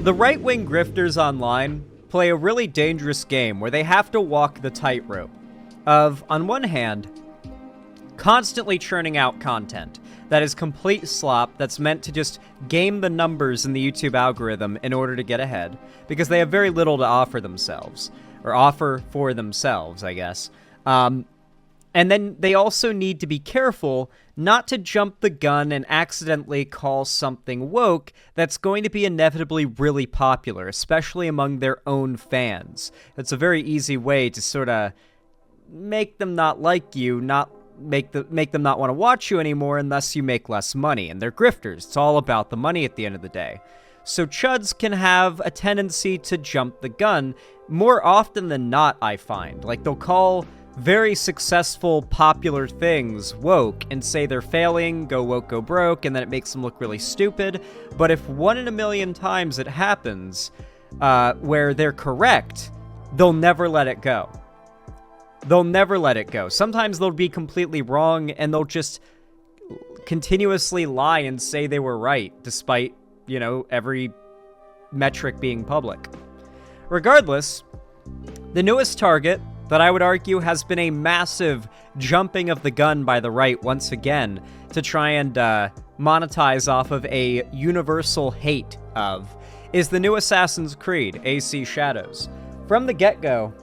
The right-wing grifters online play a really dangerous game where they have to walk the tightrope of, on one hand, constantly churning out content that is complete slop that's meant to just game the numbers in the YouTube algorithm in order to get ahead, because they have very little to offer themselves, or offer for themselves, I guess. And then they also need to be careful not to jump the gun and accidentally call something woke that's going to be inevitably really popular, especially among their own fans. It's a very easy way to sort of make them not like you, not make them not want to watch you anymore unless you make less money. And they're grifters. It's all about the money at the end of the day. So chuds can have a tendency to jump the gun more often than not, I find. Like, they'll call very successful, popular things woke and say they're failing, go woke, go broke, and then it makes them look really stupid. But if 1 in a million times it happens where they're correct, they'll never let it go. They'll never let it go. Sometimes they'll be completely wrong, and they'll just continuously lie and say they were right, despite, you know, every metric being public. Regardless, the newest target that I would argue has been a massive jumping of the gun by the right once again to try and monetize off of a universal hate of, is the new Assassin's Creed, AC Shadows. From the get-go,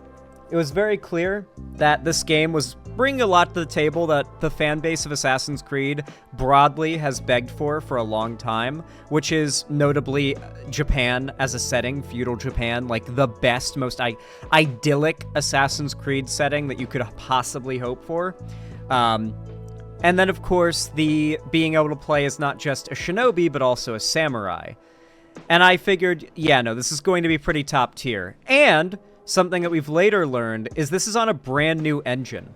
it was very clear that this game was bringing a lot to the table that the fan base of Assassin's Creed broadly has begged for a long time, which is notably Japan as a setting, feudal Japan, like the best, most idyllic Assassin's Creed setting that you could possibly hope for. And then, of course, the being able to play as not just a shinobi, but also a samurai. And I figured, yeah, no, this is going to be pretty top tier. And something that we've later learned is this is on a brand new engine.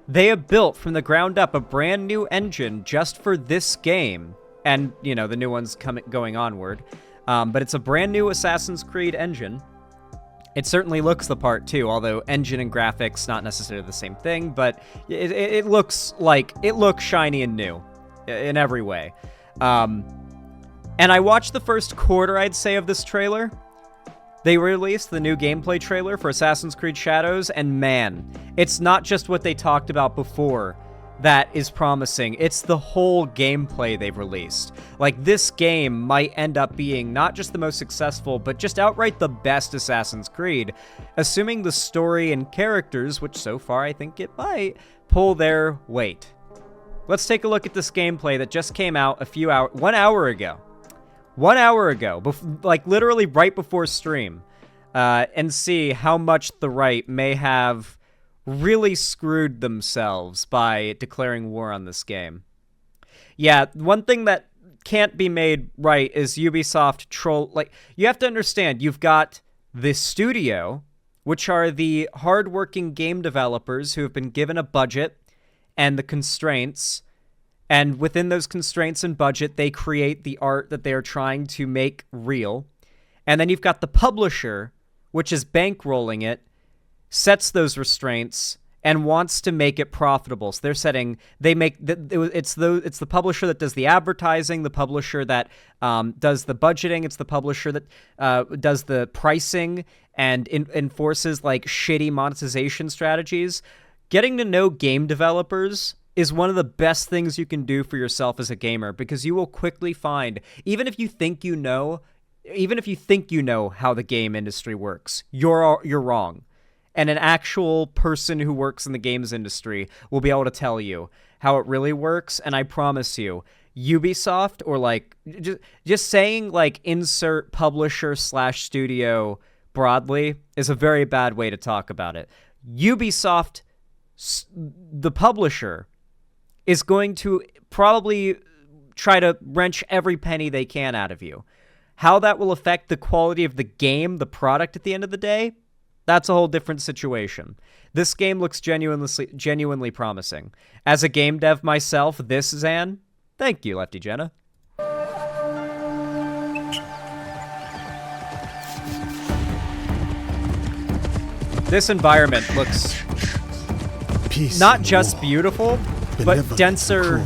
They have built from the ground up a brand new engine just for this game, and, you know, the new one's going onward. But it's a brand new Assassin's Creed engine. It certainly looks the part too, although engine and graphics not necessarily the same thing, but it looks shiny and new in every way. And I watched the first quarter, I'd say, of this trailer. They released the new gameplay trailer for Assassin's Creed Shadows, and man, it's not just what they talked about before that is promising. It's the whole gameplay they've released. Like, this game might end up being not just the most successful, but just outright the best Assassin's Creed, assuming the story and characters, which so far I think it might, pull their weight. Let's take a look at this gameplay that just came out 1 hour ago. 1 hour ago, like literally right before stream, and see how much the right may have really screwed themselves by declaring war on this game. Yeah, one thing that can't be made right is Ubisoft troll. Like, you have to understand, you've got this studio, which are the hardworking game developers who have been given a budget and the constraints. And within those constraints and budget, they create the art that they are trying to make real. And then you've got the publisher, which is bankrolling it, sets those restraints, and wants to make it profitable. So it's the publisher that does the advertising, the publisher that does the budgeting, it's the publisher that does the pricing and enforces like shitty monetization strategies. Getting to know game developers is one of the best things you can do for yourself as a gamer, because you will quickly find, even if you think you know how the game industry works, you're wrong. And an actual person who works in the games industry will be able to tell you how it really works. And I promise you, Ubisoft, or like just saying like insert publisher / studio broadly, is a very bad way to talk about it. Ubisoft, the publisher, is going to probably try to wrench every penny they can out of you. How that will affect the quality of the game, the product at the end of the day, that's a whole different situation. This game looks genuinely promising. As a game dev myself, this, Zan, thank you, Lefty Jenna. This environment looks not just beautiful, but denser,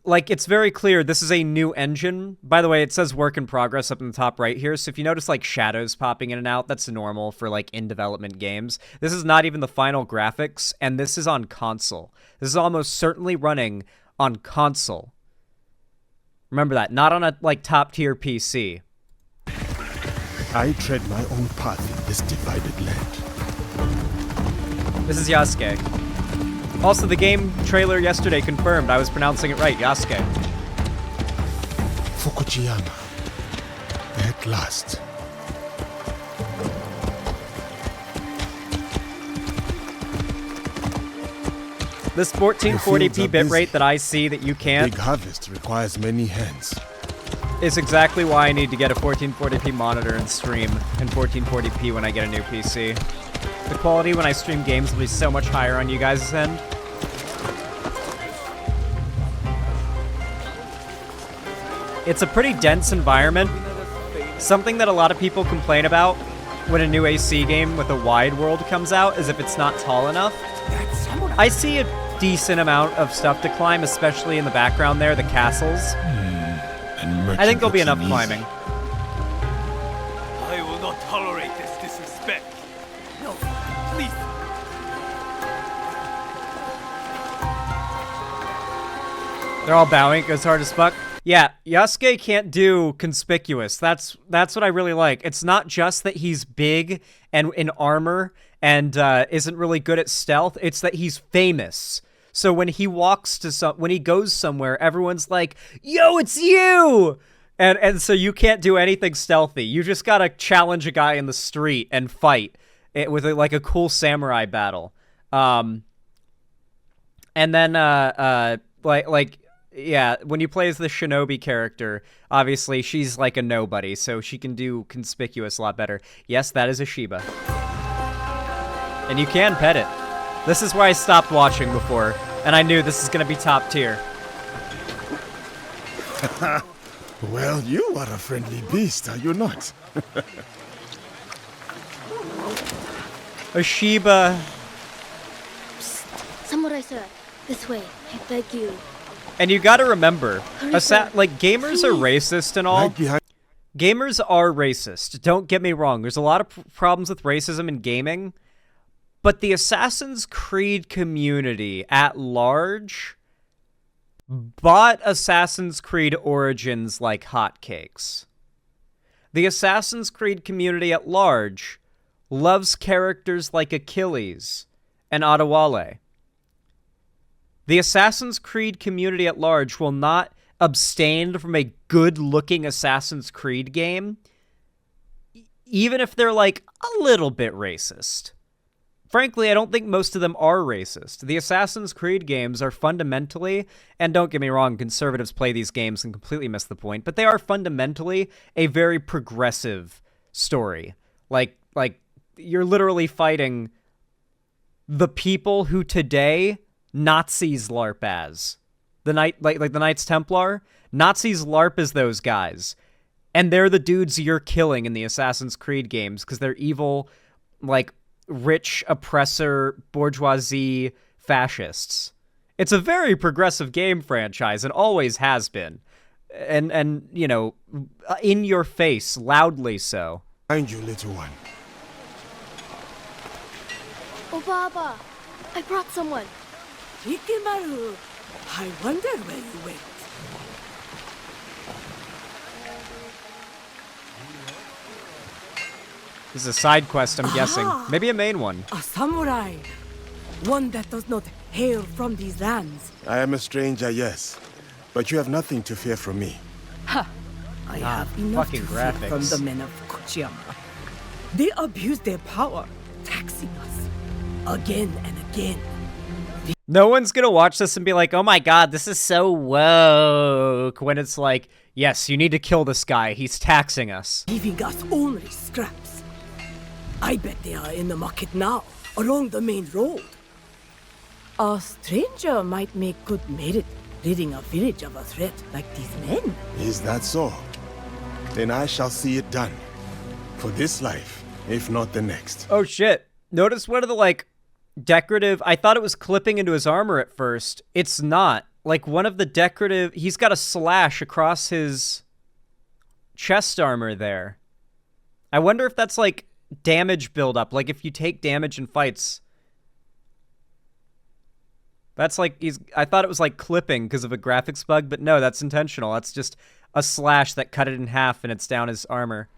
like, it's very clear this is a new engine. By the way, it says work in progress up in the top right here. So if you notice, like, shadows popping in and out, that's normal for, like, in-development games. This is not even the final graphics, and this is on console. This is almost certainly running on console. Remember that. Not on a, like, top-tier PC. I tread my own path in this divided land. This is Yasuke. Also, the game trailer yesterday confirmed I was pronouncing it right, Yasuke. Fukujiyama. At last. This 1440p bitrate that I see that you can't Big harvest requires many hands. is exactly why I need to get a 1440p monitor and stream in 1440p when I get a new PC. The quality when I stream games will be so much higher on you guys' end. It's a pretty dense environment. Something that a lot of people complain about when a new AC game with a wide world comes out is if it's not tall enough. I see a decent amount of stuff to climb, especially in the background there, the castles. I think there'll be enough climbing. I will not tolerate this disrespect. No, please. They're all bowing. It goes hard as fuck. Yeah, Yasuke can't do conspicuous. That's what I really like. It's not just that he's big and in armor and isn't really good at stealth. It's that he's famous. So when he walks to when he goes somewhere, everyone's like, "Yo, it's you!" And so you can't do anything stealthy. You just gotta challenge a guy in the street and fight it with like a cool samurai battle. And then yeah, when you play as the shinobi character, obviously she's like a nobody, so she can do conspicuous a lot better. Yes, that is a Shiba. And you can pet it. This is why I stopped watching before, and I knew this is going to be top tier. Well, you are a friendly beast, are you not? A Shiba. Psst. Samurai sir, this way, I beg you. And you gotta remember, like, gamers are racist and all. Gamers are racist. Don't get me wrong. There's a lot of problems with racism in gaming. But the Assassin's Creed community at large bought Assassin's Creed Origins like hotcakes. The Assassin's Creed community at large loves characters like Achilles and Adewale. The Assassin's Creed community at large will not abstain from a good-looking Assassin's Creed game, even if they're, like, a little bit racist. Frankly, I don't think most of them are racist. The Assassin's Creed games are fundamentally, and don't get me wrong, conservatives play these games and completely miss the point, but they are fundamentally a very progressive story. Like you're literally fighting the people who today Nazis LARP as. The Knights Templar, Nazis LARP as those guys. And they're the dudes you're killing in the Assassin's Creed games because they're evil, like, rich, oppressor, bourgeoisie fascists. It's a very progressive game franchise and always has been. And you know, in your face, loudly so. Find you, little one. Oh, Baba, I brought someone. Ikimaru, I wonder where you went. This is a side quest, I'm guessing. Maybe a main one. A samurai. One that does not hail from these lands. I am a stranger, yes. But you have nothing to fear from me. Ha! I have enough fucking to fear graphics. from the men of Fukujiyama. They abuse their power, taxing us again and again. No one's gonna watch this and be like, oh my god, this is so woke, when it's like, yes, you need to kill this guy, he's taxing us. Giving us only scraps. I bet they are in the market now, along the main road. A stranger might make good merit, ridding a village of a threat like these men. Is that so? Then I shall see it done. For this life, if not the next. Oh shit. Notice one of the, like, decorative... I thought it was clipping into his armor at first. It's not. like one of the decorative... He's got a slash across his chest armor there. I wonder if that's like damage buildup. Like if you take damage in fights. That's like... I thought it was like clipping because of a graphics bug, but no, that's intentional. That's just a slash that cut it in half and it's down his armor.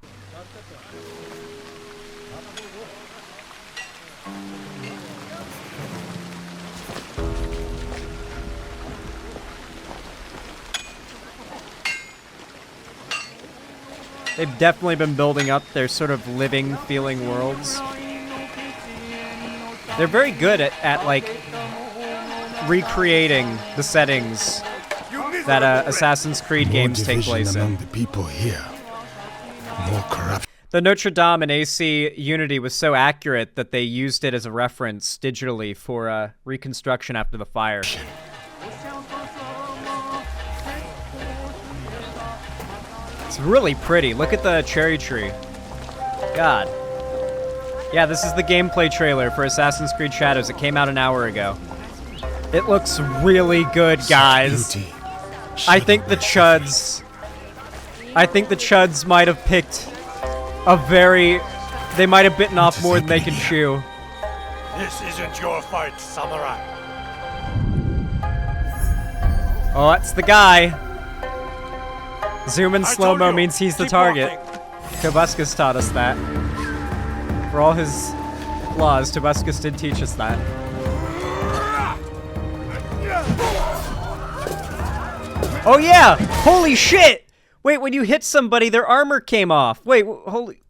They've definitely been building up their sort of living, feeling worlds. They're very good at like, recreating the settings that Assassin's Creed games take place in. The people here. More corruption. The Notre Dame and AC Unity was so accurate that they used it as a reference digitally for reconstruction after the fire. It's really pretty. Look at the cherry tree. God. Yeah, this is the gameplay trailer for Assassin's Creed Shadows. It came out an hour ago. It looks really good, guys. I think the Chuds might have picked a very... They might have bitten off more than they can chew. This isn't your fight, samurai. Oh, that's the guy. Zoom in slow-mo means he's the target. Tobuscus taught us that. For all his flaws, Tobuscus did teach us that. Oh yeah! Holy shit! Wait, when you hit somebody, their armor came off. Wait, holy...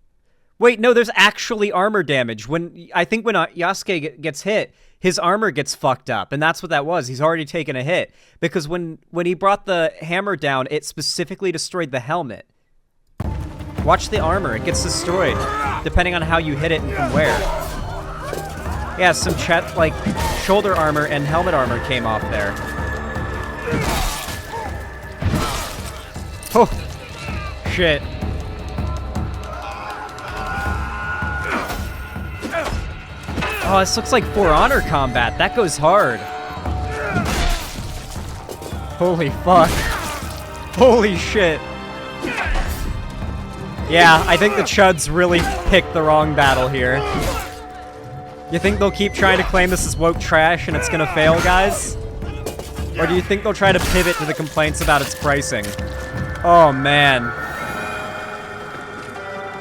Wait, no, there's actually armor damage. I think when Yasuke gets hit, his armor gets fucked up, and that's what that was. He's already taken a hit. Because when he brought the hammer down, it specifically destroyed the helmet. Watch the armor. It gets destroyed, depending on how you hit it and from where. Yeah, some like, shoulder armor and helmet armor came off there. Oh, shit. Oh, this looks like For Honor combat. That goes hard. Holy fuck. Holy shit. Yeah, I think the Chuds really picked the wrong battle here. You think they'll keep trying to claim this is woke trash and it's gonna fail, guys? Or do you think they'll try to pivot to the complaints about its pricing? Oh, man.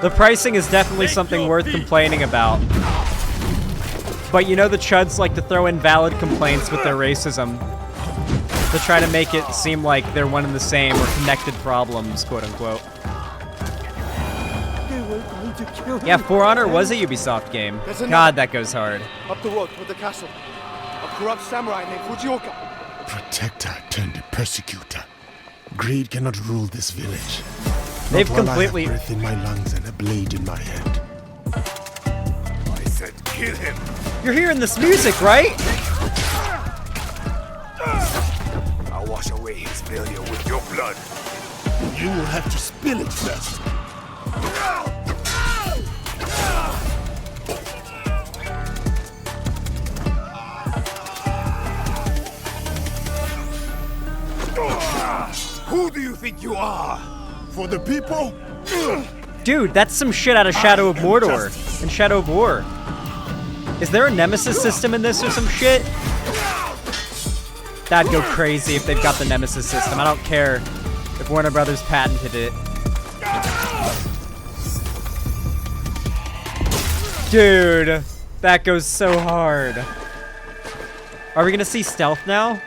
The pricing is definitely something worth complaining about. But you know the Chuds like to throw in valid complaints with their racism to try to make it seem like they're one and the same or connected problems, quote-unquote. Yeah, For Honor was a Ubisoft game. God, that goes hard. Up the road toward the castle. A corrupt samurai named Fujioka. Protector turned persecutor. Greed cannot rule this village. They've Not while completely... I have breath in my lungs and a blade in my head. I said kill him. You're hearing this music, right? I'll wash away his failure with your blood. You will have to spill it first. Who do you think you are? For the people? Dude, that's some shit out of Shadow of Mordor and Shadow of War. Is there a Nemesis system in this or some shit? That'd go crazy if they've got the Nemesis system. I don't care if Warner Brothers patented it. Dude, that goes so hard. Are we gonna see stealth now?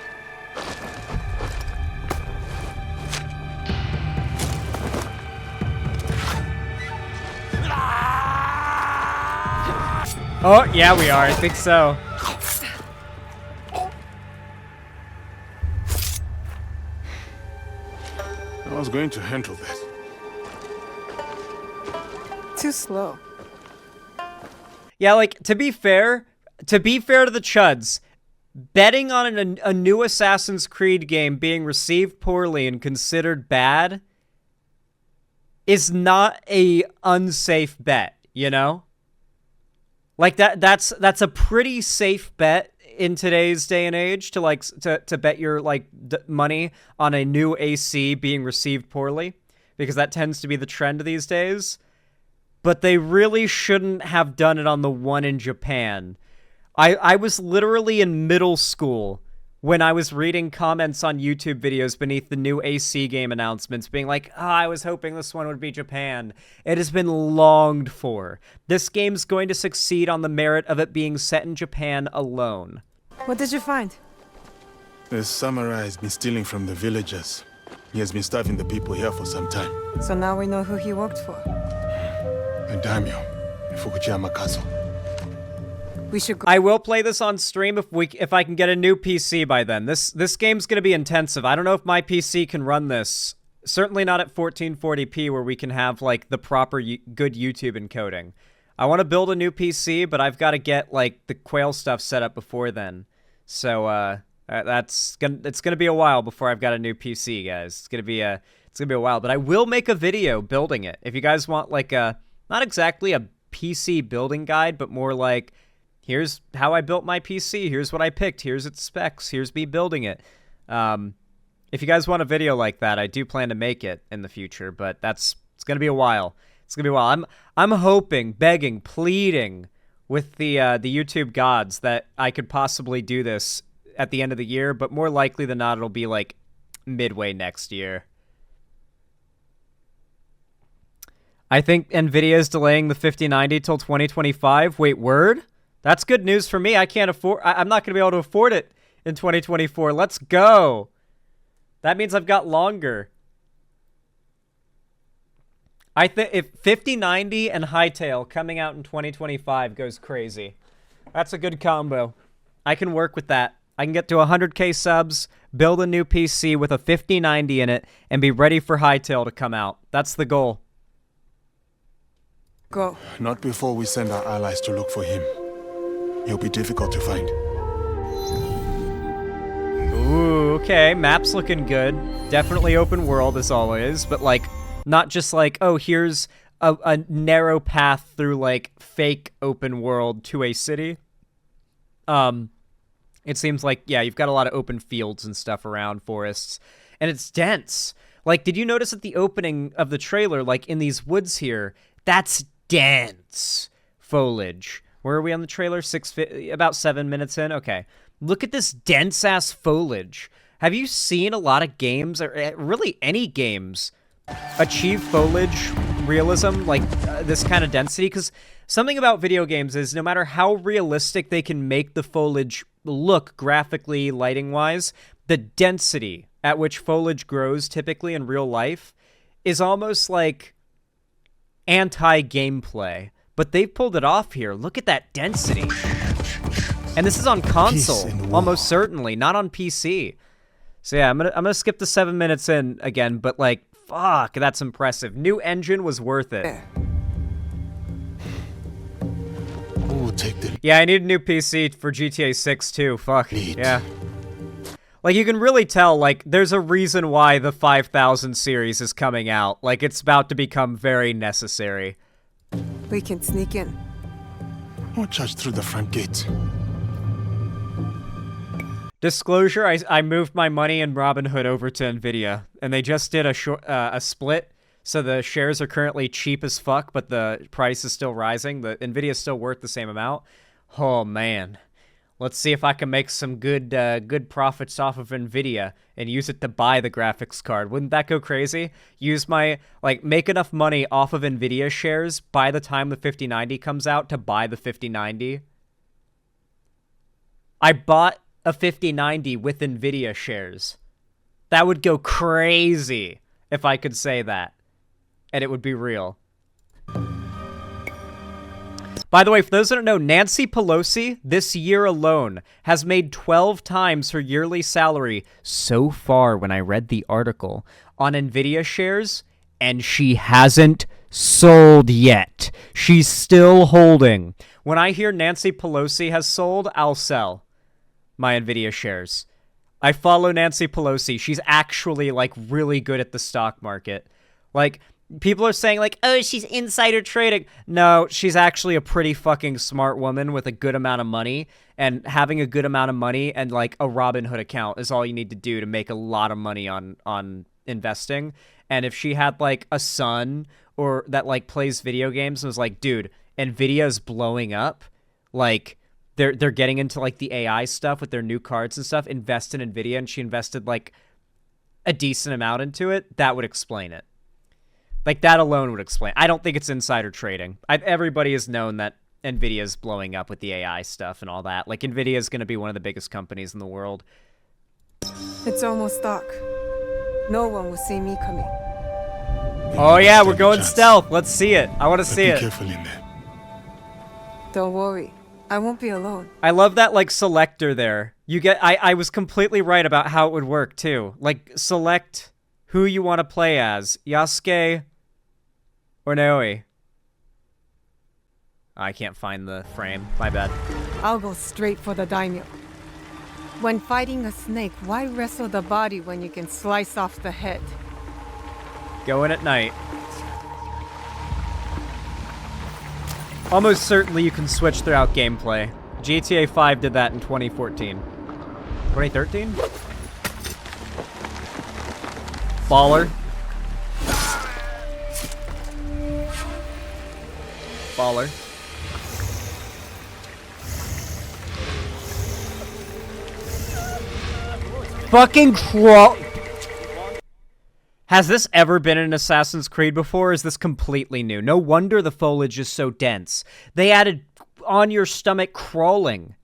Oh, yeah, we are. I think so. I was going to handle that. Too slow. Yeah, like, to be fair to the Chuds, betting on a new Assassin's Creed game being received poorly and considered bad is not a unsafe bet, you know? Like, that's a pretty safe bet in today's day and age to like to bet your like money on a new AC being received poorly, because that tends to be the trend these days. But they really shouldn't have done it on the one in Japan. I was literally in middle school when I was reading comments on YouTube videos beneath the new AC game announcements being like, I was hoping this one would be Japan. It has been longed for. This game's going to succeed on the merit of it being set in Japan alone. What did you find? The samurai has been stealing from the villagers. He has been starving the people here for some time. So now we know who he worked for. The daimyo in Fukuyama Castle. We should go. I will play this on stream if I can get a new PC by then. This game's going to be intensive. I don't know if my PC can run this. Certainly not at 1440p where we can have like the proper good YouTube encoding. I want to build a new PC, but I've got to get like the Quail stuff set up before then. So it's gonna be a while before I've got a new PC, guys. It's gonna be a while, but I will make a video building it. If you guys want like not exactly a PC building guide, but more like, here's how I built my PC. Here's what I picked. Here's its specs. Here's me building it. If you guys want a video like that, I do plan to make it in the future, but it's going to be a while. It's going to be a while. I'm hoping, begging, pleading with the YouTube gods that I could possibly do this at the end of the year, but more likely than not, it'll be like midway next year. I think Nvidia is delaying the 5090 till 2025. Wait, word? That's good news for me. I'm not going to be able to afford it in 2024. Let's go. That means I've got longer. I think if 5090 and Hightail coming out in 2025 goes crazy, that's a good combo. I can work with that. I can get to 100k subs, build a new PC with a 5090 in it, and be ready for Hightail to come out. That's the goal. Go. Not before we send our allies to look for him. He'll be difficult to find. Ooh, okay. Map's looking good. Definitely open world as always, but like, not just like, oh, here's a narrow path through like fake open world to a city. It seems like, yeah, you've got a lot of open fields and stuff around, forests, and it's dense. Like, did you notice at the opening of the trailer, like in these woods here, that's dense foliage. Where are we on the trailer? About 7 minutes in? Okay. Look at this dense-ass foliage. Have you seen a lot of games, or really any games, achieve foliage realism, like this kind of density? Because something about video games is no matter how realistic they can make the foliage look graphically, lighting-wise, the density at which foliage grows typically in real life is almost like anti-gameplay. But they've pulled it off here. Look at that density. And this is on console, almost certainly, not on PC. So yeah, I'm gonna skip the 7 minutes in again, but like, fuck, that's impressive. New engine was worth it. Ooh, take the Yeah, I need a new PC for GTA 6 too. Fuck. lead. Yeah. Like, you can really tell, like, there's a reason why the 5000 series is coming out. Like, it's about to become very necessary. We can sneak in. Or charge through the front gate. Disclosure, I moved my money in Robinhood over to Nvidia, and they just did a split, so the shares are currently cheap as fuck, but the price is still rising. The Nvidia is still worth the same amount. Oh, man. Let's see if I can make some good profits off of Nvidia and use it to buy the graphics card. Wouldn't that go crazy? Use my, like, make enough money off of Nvidia shares by the time the 5090 comes out to buy the 5090. I bought a 5090 with Nvidia shares. That would go crazy if I could say that. And it would be real. By the way, for those that don't know, Nancy Pelosi, this year alone, has made 12 times her yearly salary so far when I read the article on Nvidia shares, and she hasn't sold yet. She's still holding. When I hear Nancy Pelosi has sold, I'll sell my Nvidia shares. I follow Nancy Pelosi. She's actually, like, really good at the stock market. Like, people are saying like, oh, she's insider trading. No, she's actually a pretty fucking smart woman with a good amount of money, and having a good amount of money and like a Robinhood account is all you need to do to make a lot of money on investing. And if she had like a son or that like plays video games and was like, dude, Nvidia's blowing up, like they're getting into like the AI stuff with their new cards and stuff, invest in Nvidia, and she invested like a decent amount into it, that would explain it. Like, that alone would explain. I don't think it's insider trading. Everybody has known that Nvidia's blowing up with the AI stuff and all that. Like, Nvidia's going to be one of the biggest companies in the world. It's almost dark. No one will see me coming. Oh, yeah, we're going stealth. Let's see it. I want to see it. Be careful in there. Don't worry. I won't be alone. I love that, like, selector there. You get... I was completely right about how it would work, too. Like, select who you want to play as. Yasuke or Naoi. I can't find the frame. My bad. I'll go straight for the daimyo. When fighting a snake, why wrestle the body when you can slice off the head? Go in at night. Almost certainly you can switch throughout gameplay. GTA 5 did that in 2014. 2013? Baller. Baller. Fucking crawl. Has this ever been in Assassin's Creed before? Or is this completely new? No wonder the foliage is so dense. They added on your stomach crawling.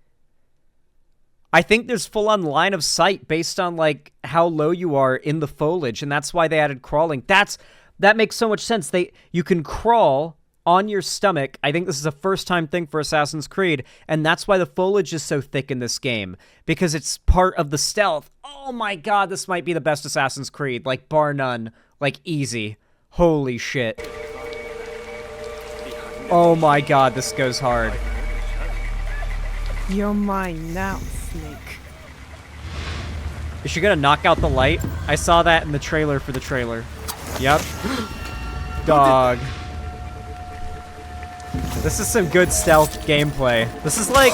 I think there's full-on line of sight based on like how low you are in the foliage, and that's why they added crawling. That makes so much sense. You can crawl on your stomach. I think this is a first-time thing for Assassin's Creed, and that's why the foliage is so thick in this game, because it's part of the stealth. Oh my god, this might be the best Assassin's Creed, like bar none, like easy. Holy shit. Oh my god, this goes hard. You're mine now, snake. Is she gonna knock out the light? I saw that in the trailer for the trailer. Yep. Dog. This is some good stealth gameplay. This is like,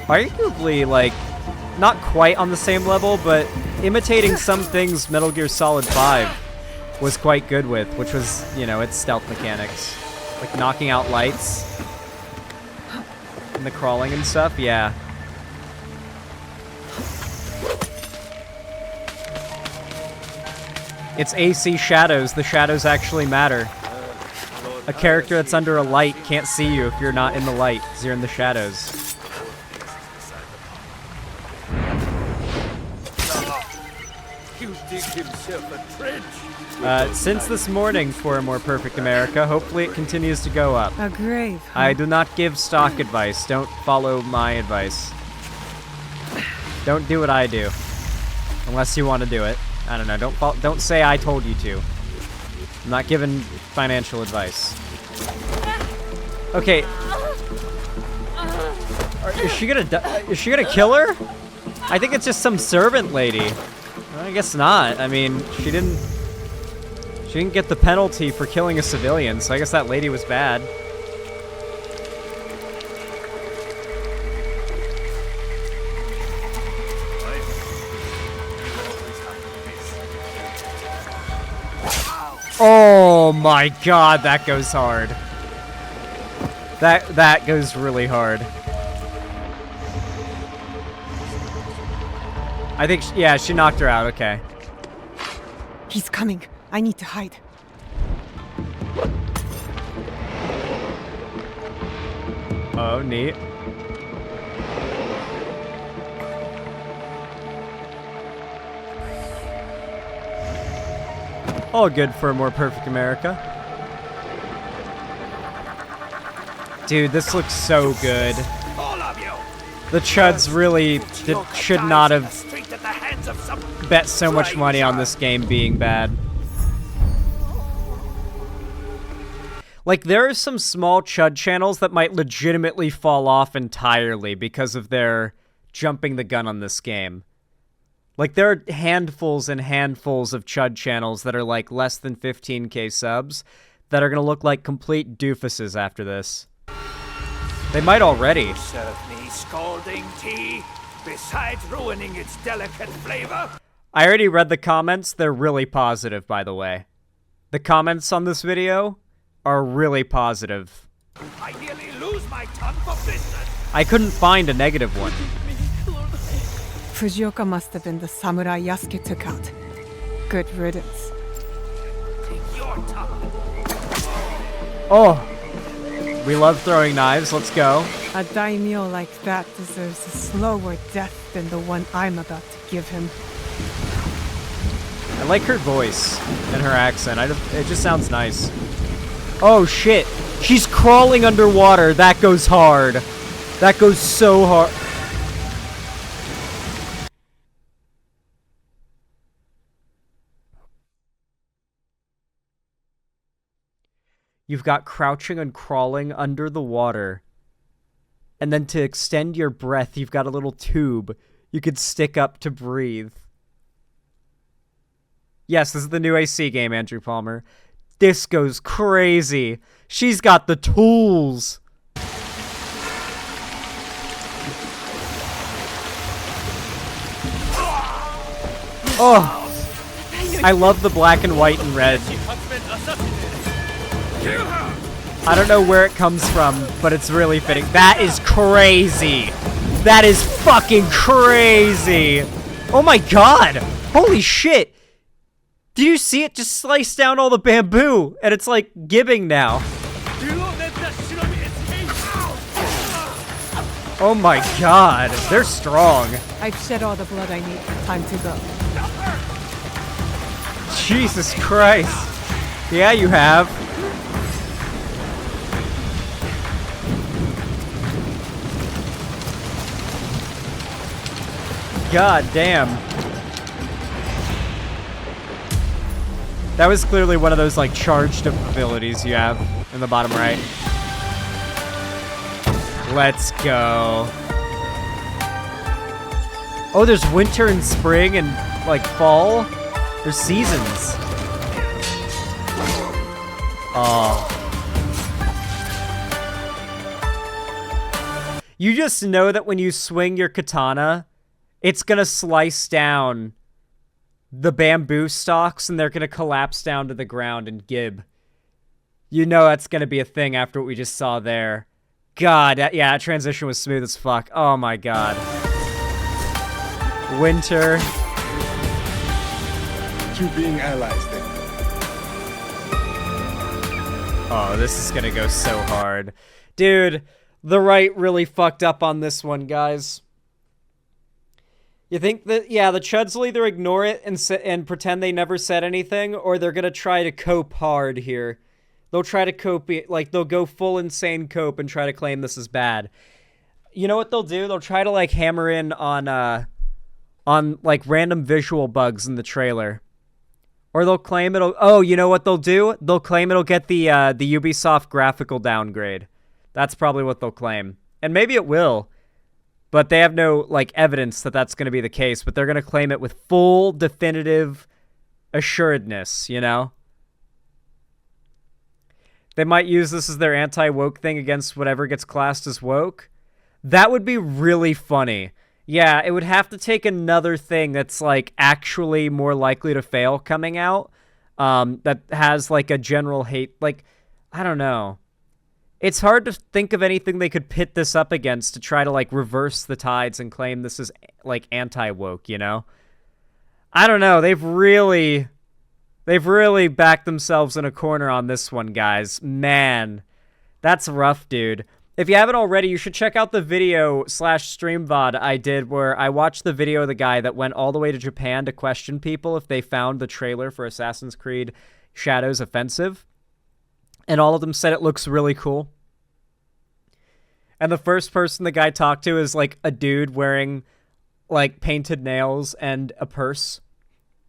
arguably like, not quite on the same level, but imitating some things Metal Gear Solid 5 was quite good with, which was, you know, its stealth mechanics. Like knocking out lights and the crawling and stuff, yeah. It's AC shadows. The shadows actually matter. A character that's under a light can't see you if you're not in the light, because you're in the shadows. Since this morning for a more perfect America, hopefully it continues to go up. A grave. Huh? I do not give stock advice. Don't follow my advice. Don't do what I do. Unless you want to do it. I don't know. Don't say I told you to. I'm not giving financial advice. Okay. Is she gonna kill her? I think it's just some servant lady. I guess not. I mean, she didn't get the penalty for killing a civilian, so I guess that lady was bad. Oh my god, that goes hard. That goes really hard. I think, yeah, she knocked her out, okay. He's coming. I need to hide. Oh, neat. All good for a more perfect America. Dude, this looks so good. The Chuds really should not have bet so much money on this game being bad. Like, there are some small Chud channels that might legitimately fall off entirely because of their jumping the gun on this game. Like, there are handfuls and handfuls of Chud channels that are, like, less than 15k subs that are gonna look like complete doofuses after this. They might already. Serve me scalding tea, besides ruining its delicate flavor. I already read the comments. They're really positive, by the way. The comments on this video are really positive. I nearly lose my tongue for business. I couldn't find a negative one. Fujioka must have been the samurai Yasuke took out. Good riddance. Take your tongue. Oh, we love throwing knives. Let's go. A daimyo like that deserves a slower death than the one I'm about to give him. I like her voice and her accent. It just sounds nice. Oh, shit. She's crawling underwater. That goes hard. That goes so hard. You've got crouching and crawling under the water. And then to extend your breath, you've got a little tube you could stick up to breathe. Yes, this is the new AC game, Andrew Palmer. This goes crazy. She's got the tools. Oh, I love the black and white and red. I don't know where it comes from, but it's really fitting. That is crazy. That is fucking crazy. Oh my god. Holy shit. Did you see it just slice down all the bamboo? And it's like gibbing now. Oh my god. They're strong. I've shed all the blood I need. Time to go. Jesus Christ. Yeah, you have. God damn. That was clearly one of those, like, charged abilities you have in the bottom right. Let's go. Oh, there's winter and spring and, like, fall. There's seasons. Oh. You just know that when you swing your katana, it's gonna slice down the bamboo stalks and they're gonna collapse down to the ground and gib. You know that's gonna be a thing after what we just saw there. God, yeah, that transition was smooth as fuck. Oh my god. Winter. Two being allies then. Oh, this is gonna go so hard. Dude, the right really fucked up on this one, guys. You think that, yeah, the Chuds will either ignore it and pretend they never said anything, or they're gonna try to cope hard here. They'll try to cope, like, they'll go full insane cope and try to claim this is bad. You know what they'll do? They'll try to, like, hammer in on like, random visual bugs in the trailer. Or they'll claim it'll, oh, you know what they'll do? They'll claim it'll get the Ubisoft graphical downgrade. That's probably what they'll claim. And maybe it will. But they have no, like, evidence that that's going to be the case. But they're going to claim it with full, definitive assuredness, you know? They might use this as their anti-woke thing against whatever gets classed as woke. That would be really funny. Yeah, it would have to take another thing that's, like, actually more likely to fail coming out. That has, like, a general hate. Like, I don't know. It's hard to think of anything they could pit this up against to try to, like, reverse the tides and claim this is, like, anti-woke, you know? I don't know. They've really backed themselves in a corner on this one, guys. Man, that's rough, dude. If you haven't already, you should check out the video / stream VOD I did where I watched the video of the guy that went all the way to Japan to question people if they found the trailer for Assassin's Creed Shadows offensive. And all of them said it looks really cool. And the first person the guy talked to is, like, a dude wearing, like, painted nails and a purse.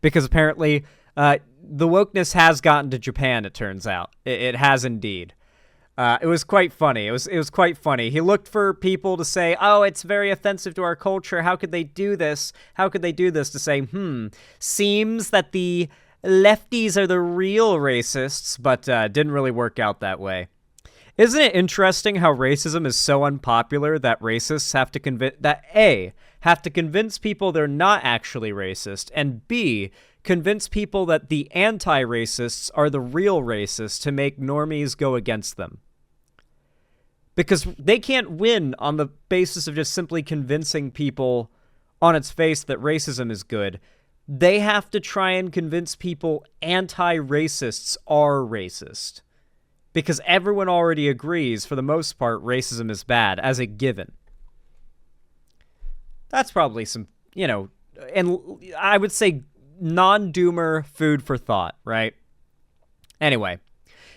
Because apparently, the wokeness has gotten to Japan, it turns out. It has indeed. It was quite funny. It was quite funny. He looked for people to say, oh, it's very offensive to our culture. How could they do this? How could they do this? To say, seems that the lefties are the real racists, but didn't really work out that way. Isn't it interesting how racism is so unpopular that racists have to convince people they're not actually racist, and B, convince people that the anti-racists are the real racists to make normies go against them? Because they can't win on the basis of just simply convincing people on its face that racism is good. They have to try and convince people anti-racists are racist. Because everyone already agrees, for the most part, racism is bad, as a given. That's probably some, and I would say non-doomer food for thought, right? Anyway,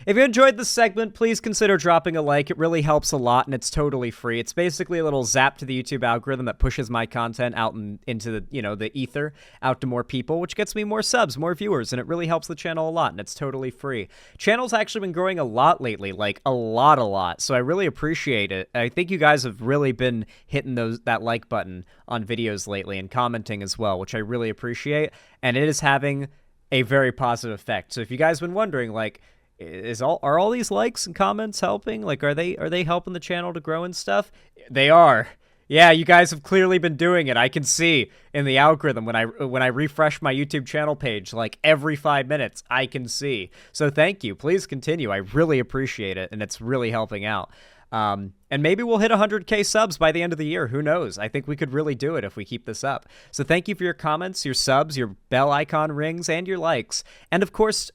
if you enjoyed this segment, please consider dropping a like. It really helps a lot, and it's totally free. It's basically a little zap to the YouTube algorithm that pushes my content out into the, the ether, out to more people, which gets me more subs, more viewers, and it really helps the channel a lot, and it's totally free. Channel's actually been growing a lot lately, like a lot, so I really appreciate it. I think you guys have really been hitting that like button on videos lately and commenting as well, which I really appreciate, and it is having a very positive effect. So if you guys have been wondering, like, are all these likes and comments helping? Like, are they helping the channel to grow and stuff? They are. Yeah, you guys have clearly been doing it. I can see in the algorithm when I refresh my YouTube channel page, like every 5 minutes, I can see. So thank you. Please continue. I really appreciate it, and it's really helping out. And maybe we'll hit 100K subs by the end of the year. Who knows? I think we could really do it if we keep this up. So thank you for your comments, your subs, your bell icon rings, and your likes. And of course,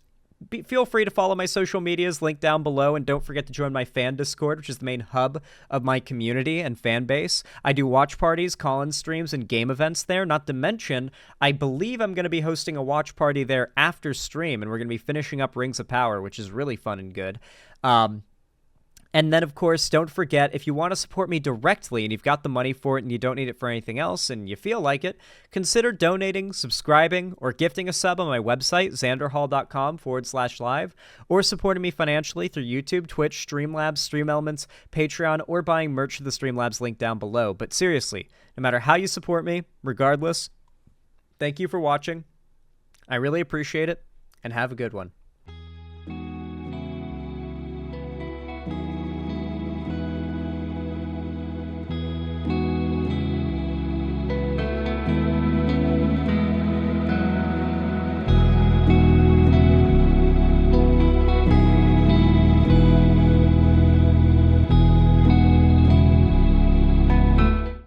feel free to follow my social medias linked down below, and don't forget to join my fan Discord, which is the main hub of my community and fan base. I do watch parties, call-in streams, and game events there, not to mention, I believe I'm going to be hosting a watch party there after stream, and we're going to be finishing up Rings of Power, which is really fun and good. And then, of course, don't forget, if you want to support me directly and you've got the money for it and you don't need it for anything else and you feel like it, consider donating, subscribing, or gifting a sub on my website, xanderhall.com/live, or supporting me financially through YouTube, Twitch, Streamlabs, Stream Elements, Patreon, or buying merch to the Streamlabs link down below. But seriously, no matter how you support me, regardless, thank you for watching. I really appreciate it, and have a good one.